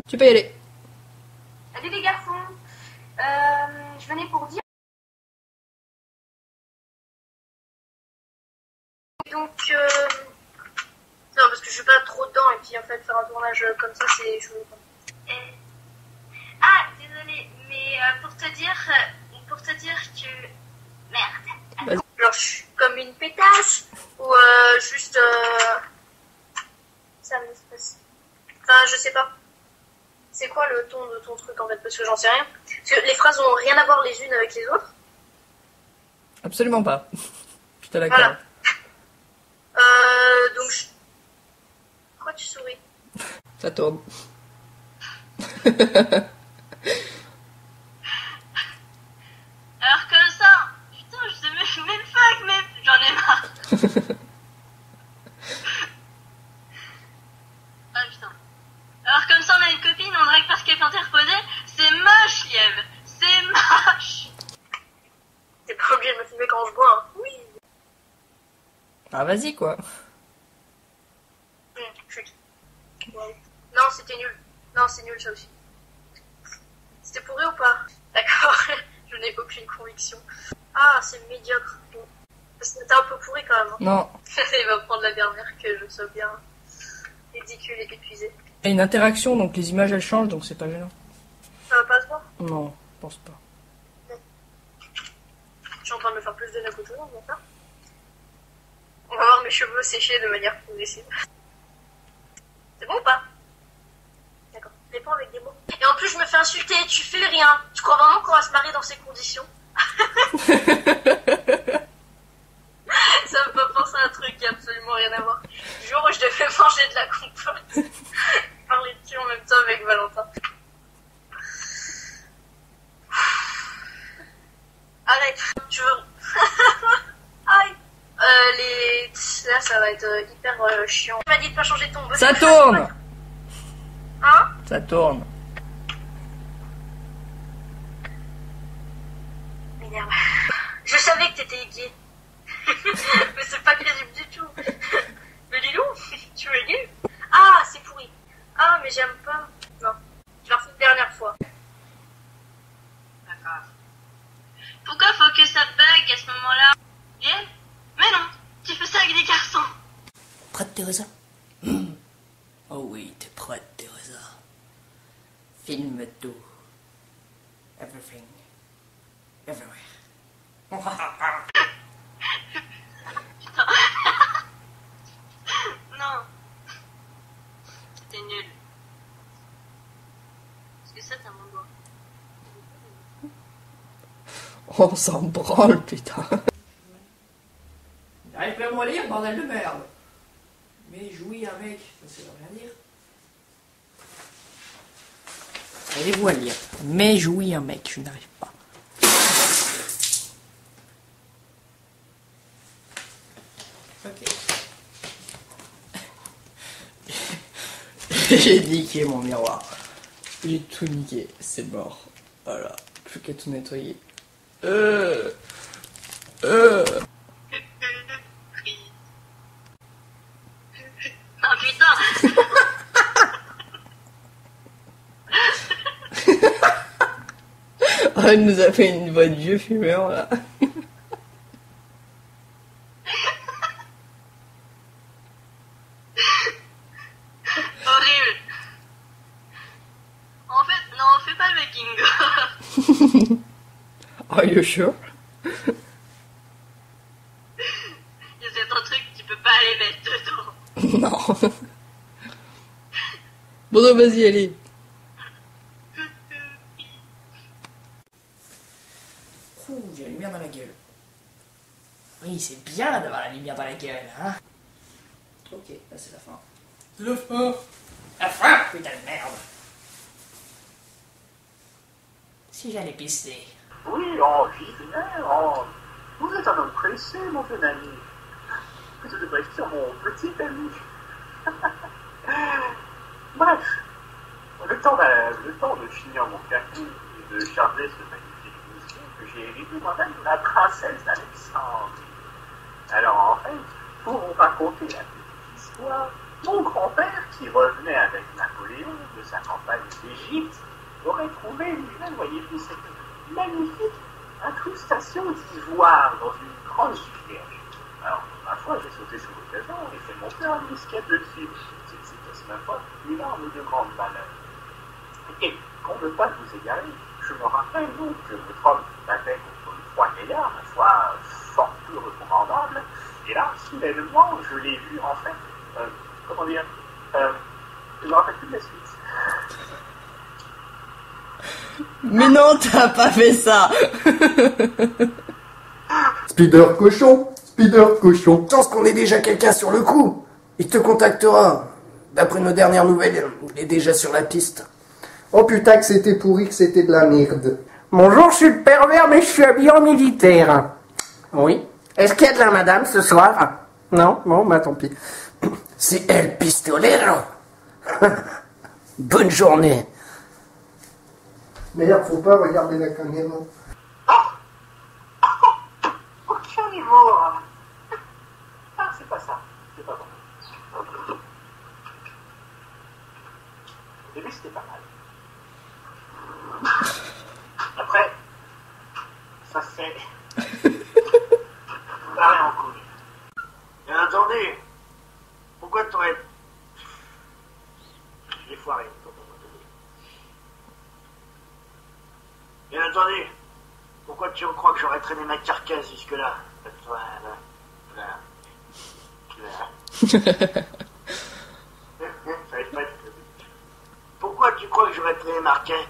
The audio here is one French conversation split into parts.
Tu peux y aller. Salut les garçons, je venais pour dire... Donc, non, parce que je suis pas trop dedans, et puis en fait, faire un tournage comme ça, c'est chaud. Ah, désolé, mais pour te dire que... Merde. Genre, je suis comme une pétasse, ou juste... Ça me passe... Enfin, je sais pas. C'est quoi le ton de ton truc, en fait, parce que j'en sais rien. Parce que les phrases ont rien à voir les unes avec les autres. Absolument pas. Je te l'accorde. Voilà. Donc, pourquoi tu souris? Ça tourne. Alors comme ça, putain, je sais même pas, mais j'en ai marre. Ah putain. Alors comme ça, on a une copine, on drague parce qu'elle est interposée. C'est moche, Liev. C'est moche. T'es pas obligé de me filmer quand je bois, hein. Oui. Ah, vas-y, quoi. Chut. Wow. Non, c'était nul. Non, c'est nul, ça aussi. C'était pourri ou pas? D'accord. Je n'ai aucune conviction. Ah, c'est médiocre. Bon. C'était un peu pourri quand même. Hein. Non. Il va prendre la dernière que je sois bien ridicule et épuisée. Il y a une interaction, donc les images elles changent, donc c'est pas gênant. Ça va pas se voir? Non, je pense pas. Je suis en train de me faire plus de nœuds qu'autre chose, on va faire. On va voir mes cheveux sécher de manière progressive. C'est bon ou pas? D'accord. Réponds avec des mots. Et en plus, je me fais insulter, tu fais rien. Tu crois vraiment qu'on va se marier dans ces conditions? Ça me fait penser à un truc qui a absolument rien à voir. Du jour où je devais manger de la compote, parler de cul en même temps avec Valentin. Arrête, tu veux... Aïe. Là, ça va être hyper chiant. Tu m'as dit de pas changer ton bonnet. Ça tourne. Hein? Ça tourne. M'énerve. Je savais que t'étais gay. Mais c'est pas crédible du tout. Mais Lilou, tu es gay? Ah, c'est pourri. Ah, mais j'aime pas. Non, je leur fais une dernière fois. D'accord. Pourquoi faut que ça bug à ce moment-là? Gay? Mais non, tu fais ça avec des garçons. Prête, Teresa? Oh oui, t'es prête, Teresa. Filme tout. Everything. Everywhere. Putain. Non. C'était nul. Est-ce que ça, t'as mon doigt? On s'en branle, putain. J'arrive plus à moi lire, bordel de merde. Mais jouis avec, ça veut rien dire. Allez-vous à lire. Mais jouis un mec, je n'arrive pas. Ok. J'ai niqué mon miroir. J'ai tout niqué, c'est mort. Voilà, plus qu'à tout nettoyer. Ah putain. Oh, elle nous a fait une voix de vieux fumeur là. Horrible. En fait, non, fais pas le making. Are you sure? Il y a certains trucs que tu peux pas aller mettre dedans. Non. Bon, donc, vas-y, allez. Ouh, j'ai la lumière dans la gueule. Oui, c'est bien d'avoir la lumière dans la gueule, hein. Ok, là c'est la fin. C'est la fin. La fin, putain de merde. Si j'allais pisser. Oui, oh, Gilbert, oh, vous êtes un homme pressé, mon jeune ami. Je devrais faire mon petit ami. Bref, le temps de finir mon café et de charger ce magnifique musée que j'ai hérité moi-même de la princesse d'Alexandre. Alors en fait, pour vous raconter la petite histoire, Mon grand-père, qui revenait avec Napoléon de sa campagne d'Égypte, aurait trouvé lui-même, voyez-vous, cette magnifique incrustation d'ivoire dans une grande sucrière. Alors, ma foi, j'ai sauté sur l'occasion et fait monter un musquet dessus. C'est ma foi une arme de grande valeur. Et, pour ne pas vous égarer, je me rappelle donc que votre homme battait contre trois gaillards, ma foi, fort peu recommandable. Et là, soudainement, je l'ai vu, en fait, comment dire, je me rappelle plus de la suite. Mais non, t'as pas fait ça. Spider cochon, je pense qu'on ait déjà quelqu'un sur le coup. Il te contactera. D'après nos dernières nouvelles, il est déjà sur la piste. Oh putain que c'était pourri, que c'était de la merde. Bonjour, je suis le pervers, mais je suis habillé en militaire. Oui. Est-ce qu'il y a de la madame ce soir? Non? Bon, bah tant pis. C'est El Pistolero. Bonne journée. Merde, faut pas regarder la caméra. Aucun niveau. Ah, c'est pas ça. C'est pas bon. Au début, c'était pas mal. Après, ça s'est barré en couille. Et attendez, pourquoi t'aurais... Je l'ai foiré. Et attendez, pourquoi tu crois que j'aurais traîné ma carcasse jusque-là? Pourquoi tu crois que j'aurais traîné ma carcasse?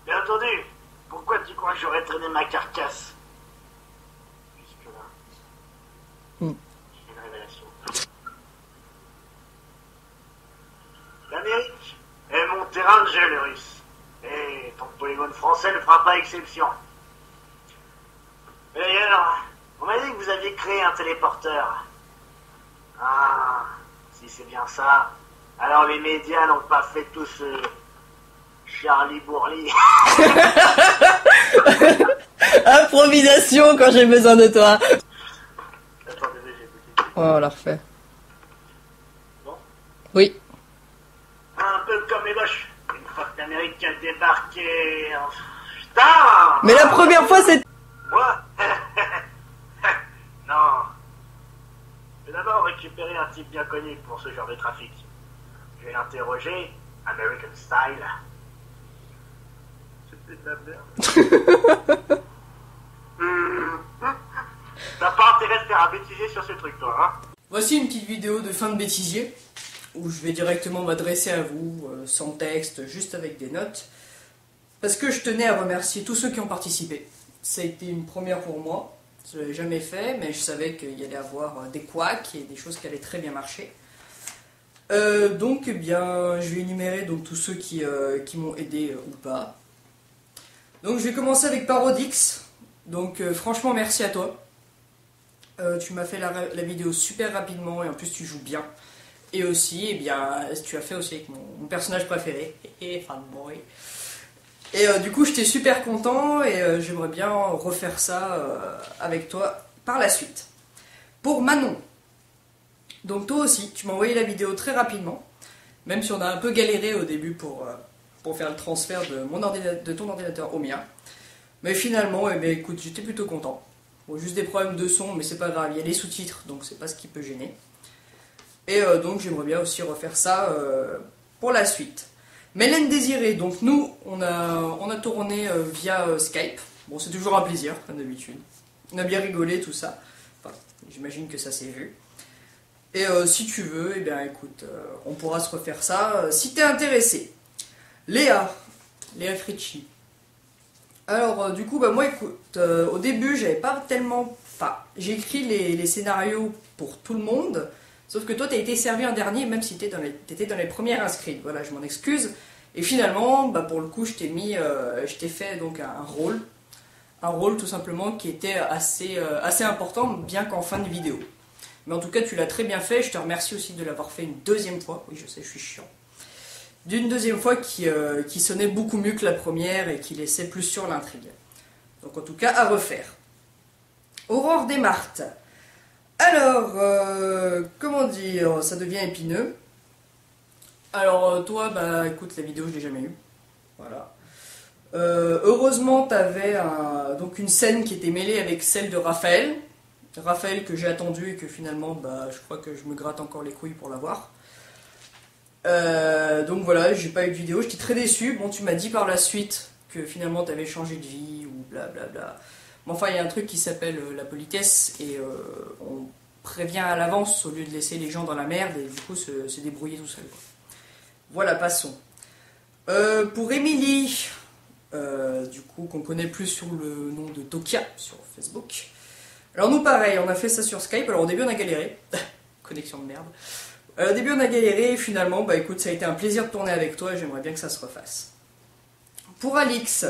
Mais attendez, pourquoi tu crois que j'aurais traîné ma carcasse jusque-là? C'est une révélation. L'Amérique est mon terrain de jeu, le russe. Et ton polygone français ne fera pas exception. Et alors, on m'a dit que vous aviez créé un téléporteur. Ah, si c'est bien ça, alors les médias n'ont pas fait tout ce Charlie Bourli. Improvisation quand j'ai besoin de toi. Attendez, j'ai écouté. Oh, on la refait. Bon. Oui. Un peu comme les Boches. Une fois que l'Amérique a débarqué... Putain! Mais la première fois, c'est... Moi? Non. Je vais d'abord récupérer un type bien connu pour ce genre de trafic. Je vais l'interroger, American style. C'était de la merde. T'as pas intérêt de faire un bêtisier sur ce truc, toi, hein? Voici une petite vidéo de fin de bêtisier, où je vais directement m'adresser à vous, sans texte, juste avec des notes. Parce que je tenais à remercier tous ceux qui ont participé. Ça a été une première pour moi. Je ne l'avais jamais fait, mais je savais qu'il y allait avoir des couacs et des choses qui allaient très bien marcher. Donc, eh bien, je vais énumérer donc, tous ceux qui m'ont aidé ou pas. Donc, je vais commencer avec Parodix. Donc, franchement, merci à toi. Tu m'as fait la vidéo super rapidement et en plus, tu joues bien. Et aussi, eh bien, tu as fait aussi avec mon personnage préféré, Fanboy. Et du coup, j'étais super content et j'aimerais bien refaire ça avec toi par la suite. Pour Manon, donc toi aussi, tu m'as envoyé la vidéo très rapidement, même si on a un peu galéré au début pour faire le transfert de ton ordinateur au mien. Mais finalement, eh bien, écoute, j'étais plutôt content. Bon, juste des problèmes de son, mais c'est pas grave, il y a les sous-titres, donc c'est pas ce qui peut gêner. Et donc j'aimerais bien aussi refaire ça pour la suite. Mélène Désirée, donc nous, on a tourné via Skype. Bon, c'est toujours un plaisir, comme d'habitude. On a bien rigolé, tout ça. Enfin, j'imagine que ça s'est vu. Et si tu veux, eh bien écoute, on pourra se refaire ça si t'es intéressé. Léa Fritchi. Alors, du coup, bah moi, écoute, au début, j'avais pas tellement... Enfin, j'ai écrit les scénarios pour tout le monde, sauf que toi, t'as été servi en dernier, même si t'étais dans les premières inscrites. Voilà, je m'en excuse. Et finalement, bah, pour le coup, je t'ai fait donc un rôle. Un rôle, tout simplement, qui était assez important, bien qu'en fin de vidéo. Mais en tout cas, tu l'as très bien fait. Je te remercie aussi de l'avoir fait une deuxième fois. Oui, je sais, je suis chiant. D'une deuxième fois qui sonnait beaucoup mieux que la première et qui laissait plus sur l'intrigue. Donc en tout cas, à refaire. Aurore Desmartes. Alors, comment dire, ça devient épineux. Alors, toi, bah écoute, la vidéo, je l'ai jamais eue. Voilà. Heureusement, t'avais donc une scène qui était mêlée avec celle de Raphaël. Raphaël que j'ai attendu et que finalement, bah, je crois que je me gratte encore les couilles pour l'avoir. Donc voilà, j'ai pas eu de vidéo, j'étais très déçu. Bon, tu m'as dit par la suite que finalement t'avais changé de vie ou blablabla. Mais enfin, il y a un truc qui s'appelle la politesse et on prévient à l'avance au lieu de laisser les gens dans la merde et du coup se débrouiller tout seul. Quoi. Voilà, passons. Pour Émilie, du coup, qu'on connaît plus sous le nom de Tokia sur Facebook. Alors nous, pareil, on a fait ça sur Skype. Alors au début, on a galéré. Connexion de merde. Au début, on a galéré et finalement, bah écoute, ça a été un plaisir de tourner avec toi et j'aimerais bien que ça se refasse. Pour Alix,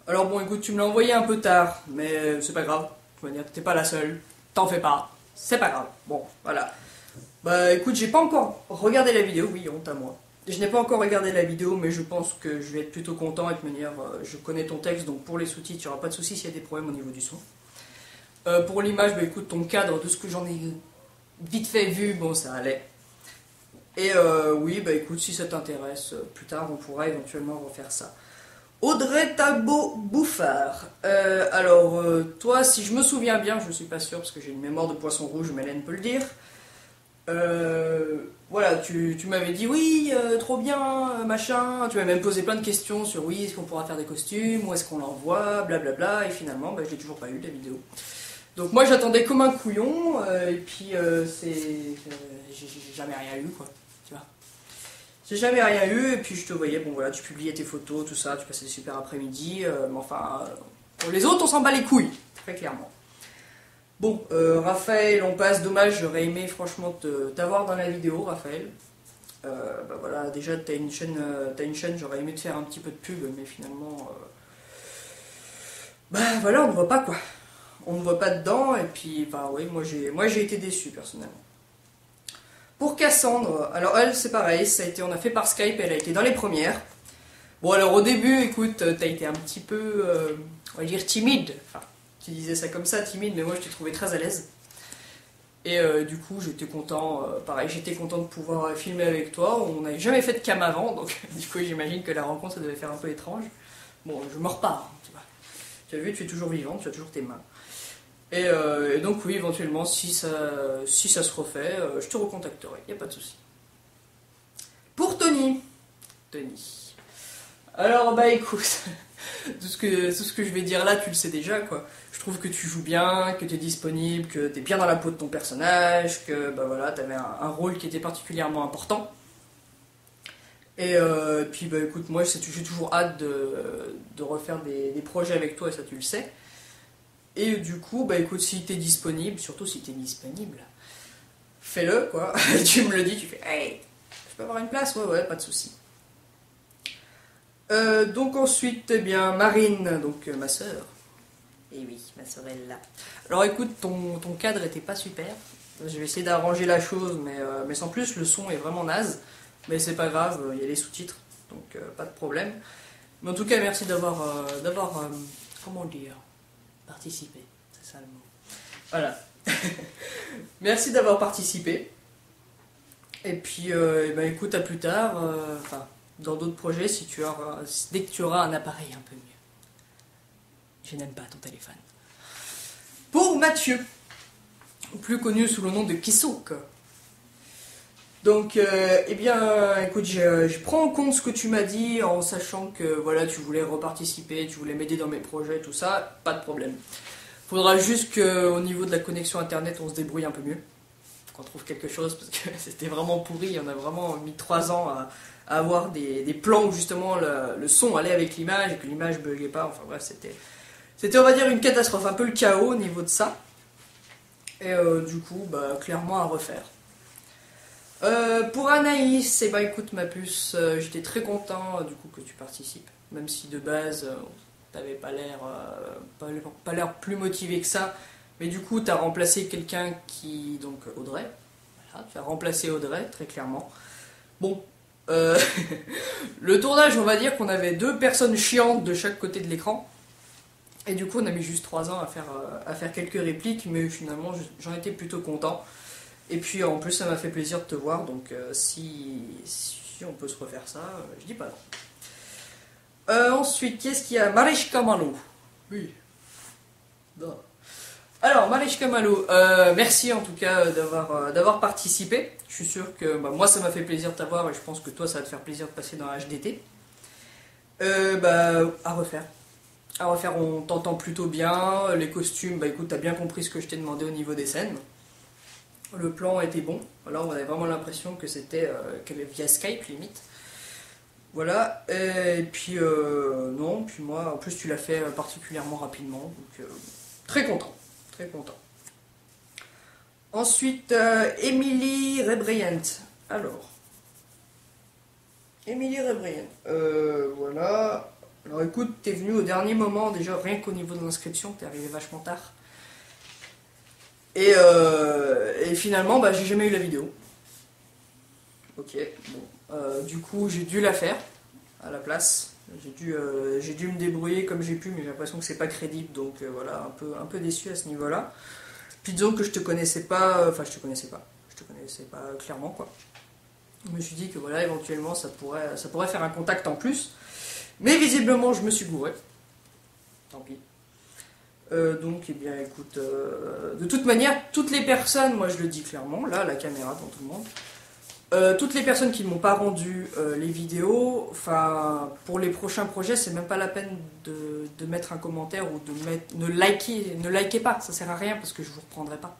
alors bon, écoute, tu me l'as envoyé un peu tard, mais c'est pas grave. Je veux dire, t'es pas la seule. T'en fais pas. C'est pas grave. Bon, voilà. Bah écoute, j'ai pas encore regardé la vidéo. Oui, honte à moi. Je n'ai pas encore regardé la vidéo, mais je pense que je vais être plutôt content et de manière, je connais ton texte, donc pour les sous-titres, il n'y aura pas de souci s'il y a des problèmes au niveau du son. Pour l'image, bah écoute, ton cadre, de ce que j'en ai vite fait vu, bon, ça allait. Et oui, bah écoute, si ça t'intéresse, plus tard, on pourra éventuellement refaire ça. Audrey Talbot-Bouffard. Alors, toi, si je me souviens bien, je ne suis pas sûr parce que j'ai une mémoire de poisson rouge, mais Hélène peut le dire. Voilà, tu m'avais dit oui, trop bien, machin. Tu m'as même posé plein de questions sur oui, est-ce qu'on pourra faire des costumes, où est-ce qu'on l'envoie, blablabla. Et finalement, bah, je l'ai toujours pas eu, la vidéo. Donc moi, j'attendais comme un couillon, et puis j'ai jamais rien eu, quoi. Tu vois. J'ai jamais rien eu, et puis je te voyais, bon voilà, tu publiais tes photos, tout ça, tu passais des super après-midi, mais enfin, pour les autres, on s'en bat les couilles, très clairement. Bon, Raphaël, on passe, dommage, j'aurais aimé franchement t'avoir dans la vidéo, Raphaël. Bah voilà, déjà t'as une chaîne, j'aurais aimé te faire un petit peu de pub, mais finalement, bah voilà, on ne voit pas quoi. On ne voit pas dedans, et puis, bah oui, moi j'ai été déçu personnellement. Pour Cassandre, alors elle c'est pareil, on a fait par Skype, elle a été dans les premières. Bon alors au début, écoute, t'as été un petit peu, on va dire timide, enfin, tu disais ça comme ça, timide, mais moi je t'ai trouvé très à l'aise. Et du coup j'étais content, pareil, j'étais content de pouvoir filmer avec toi, on n'avait jamais fait de cam avant, donc du coup j'imagine que la rencontre ça devait faire un peu étrange. Bon, je me repars, tu vois. Tu as vu, tu es toujours vivante, tu as toujours tes mains. Et donc oui, éventuellement, si ça se refait, je te recontacterai, il n'y a pas de souci. Pour Tony. Alors bah écoute, tout ce que je vais dire là, tu le sais déjà, quoi. Je trouve que tu joues bien, que tu es disponible, que tu es bien dans la peau de ton personnage, que bah voilà, tu avais un rôle qui était particulièrement important. Et puis bah écoute, moi j'ai toujours hâte de refaire des projets avec toi, et ça tu le sais. Et du coup, bah écoute, si t'es disponible, surtout si t'es disponible, fais-le, quoi. Tu me le dis, tu fais, hey, je peux avoir une place? Ouais, pas de souci. Donc ensuite, eh bien, Marine, donc ma soeur. Et oui, ma soeur est là. Alors écoute, ton cadre était pas super. Je vais essayer d'arranger la chose, mais sans plus, le son est vraiment naze. Mais c'est pas grave, il y a les sous-titres, donc pas de problème. Mais en tout cas, merci d'avoir comment dire, participé, c'est ça le mot. Voilà. Merci d'avoir participé. Et puis, ben, écoute, à plus tard, enfin, dans d'autres projets, dès que tu auras un appareil un peu mieux. Je n'aime pas ton téléphone. Pour Mathieu, plus connu sous le nom de Kissouk. Donc, eh bien, écoute, je prends en compte ce que tu m'as dit en sachant que voilà, tu voulais reparticiper, tu voulais m'aider dans mes projets, tout ça, pas de problème. Faudra juste qu'au niveau de la connexion internet, on se débrouille un peu mieux, qu'on trouve quelque chose, parce que c'était vraiment pourri, on a vraiment mis 3 ans à avoir des plans où justement le son allait avec l'image et que l'image buguait pas, enfin bref, c'était on va dire une catastrophe, un peu le chaos au niveau de ça. Et du coup, bah, clairement à refaire. Pour Anaïs, eh ben, écoute ma puce, j'étais très content du coup que tu participes, même si de base t'avais pas l'air plus motivé que ça, mais du coup t'as remplacé quelqu'un donc Audrey, voilà, tu as remplacé Audrey très clairement. Bon, le tournage, on va dire qu'on avait 2 personnes chiantes de chaque côté de l'écran, Et du coup, on a mis juste 3 ans à faire quelques répliques, mais finalement, j'en étais plutôt content. Et puis, en plus, ça m'a fait plaisir de te voir, donc si on peut se refaire ça, je dis pas non. Ensuite, qu'est-ce qu'il y a? Marichka Malo. Oui. Non. Alors, Marichka Malo, merci en tout cas d'avoir participé. Je suis sûr que moi, ça m'a fait plaisir de t'avoir, et je pense que toi, ça va te faire plaisir de passer dans HDT. À refaire. À refaire, on t'entend plutôt bien. Les costumes, bah écoute, t'as bien compris ce que je t'ai demandé au niveau des scènes. Le plan était bon. Voilà, on avait vraiment l'impression que c'était via Skype limite. Voilà. Et puis non, puis moi, en plus tu l'as fait particulièrement rapidement, donc très content, très content. Ensuite, Emily Rebriant. Alors, Emily Rebriant. Voilà. Alors écoute, t'es venu au dernier moment, déjà rien qu'au niveau de l'inscription, t'es arrivé vachement tard. Et finalement, bah, j'ai jamais eu la vidéo. Ok, bon. Du coup, j'ai dû la faire à la place. J'ai dû me débrouiller comme j'ai pu, mais j'ai l'impression que c'est pas crédible, donc voilà, un peu déçu à ce niveau-là. Puis disons que je te connaissais pas clairement, quoi. Je me suis dit que voilà, éventuellement, ça pourrait faire un contact en plus. Mais visiblement, je me suis gouré. Tant pis. Donc, eh bien, écoute, de toute manière, toutes les personnes, moi je le dis clairement, là, la caméra devant tout le monde, toutes les personnes qui ne m'ont pas rendu les vidéos, enfin, pour les prochains projets, c'est même pas la peine de mettre un commentaire ou de mettre, ne likez pas, ça sert à rien parce que je vous reprendrai pas.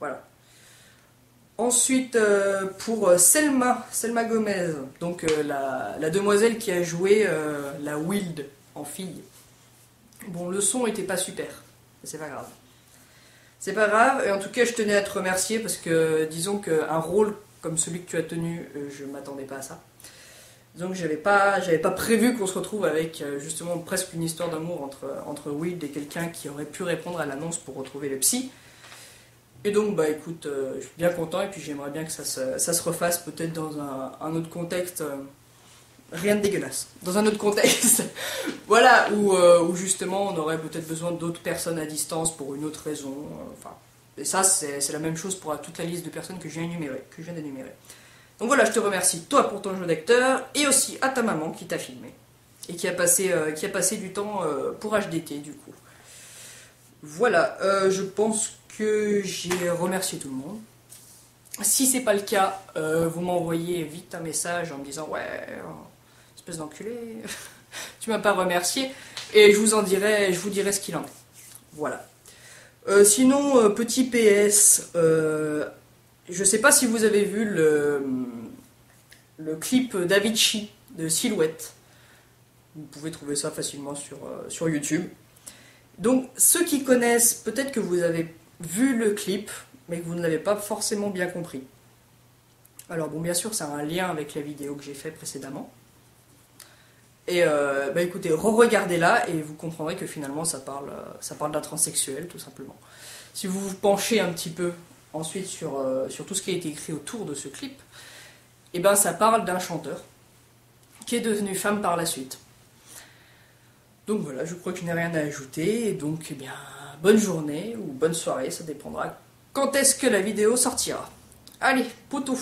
Voilà. Ensuite, pour Selma Gomez, donc la demoiselle qui a joué la Wild en fille. Bon, le son était pas super, mais c'est pas grave. C'est pas grave, et en tout cas, je tenais à te remercier parce que, disons qu'un rôle comme celui que tu as tenu, je m'attendais pas à ça. Donc, j'avais pas prévu qu'on se retrouve avec justement presque une histoire d'amour entre Wild et quelqu'un qui aurait pu répondre à l'annonce pour retrouver le psy. Et donc, bah écoute, je suis bien content et puis j'aimerais bien que ça se refasse peut-être dans un autre contexte, rien de dégueulasse, dans un autre contexte, voilà, où justement on aurait peut-être besoin d'autres personnes à distance pour une autre raison, enfin, et ça c'est la même chose pour toute la liste de personnes que je viens d'énumérer. Donc voilà, je te remercie toi pour ton jeu d'acteur et aussi à ta maman qui t'a filmé et qui a passé du temps pour HDT du coup. Voilà, je pense que j'ai remercié tout le monde. Si c'est pas le cas, vous m'envoyez vite un message en me disant ouais, espèce d'enculé, tu m'as pas remercié, et je vous dirai ce qu'il en est. Voilà. Sinon, petit PS, je sais pas si vous avez vu le clip d'Avicii de Silhouette. Vous pouvez trouver ça facilement sur YouTube. Donc, ceux qui connaissent, peut-être que vous avez vu le clip, mais que vous ne l'avez pas forcément bien compris. Alors bon, bien sûr, ça a un lien avec la vidéo que j'ai fait précédemment. Et bah écoutez, re-regardez-la et vous comprendrez que finalement ça parle d'un transsexuel, tout simplement. Si vous vous penchez un petit peu ensuite sur tout ce qui a été écrit autour de ce clip, et ben ça parle d'un chanteur qui est devenu femme par la suite. Donc voilà, je crois que je n'ai rien à ajouter, et donc eh bien, bonne journée ou bonne soirée, ça dépendra quand est-ce que la vidéo sortira. Allez, poutou!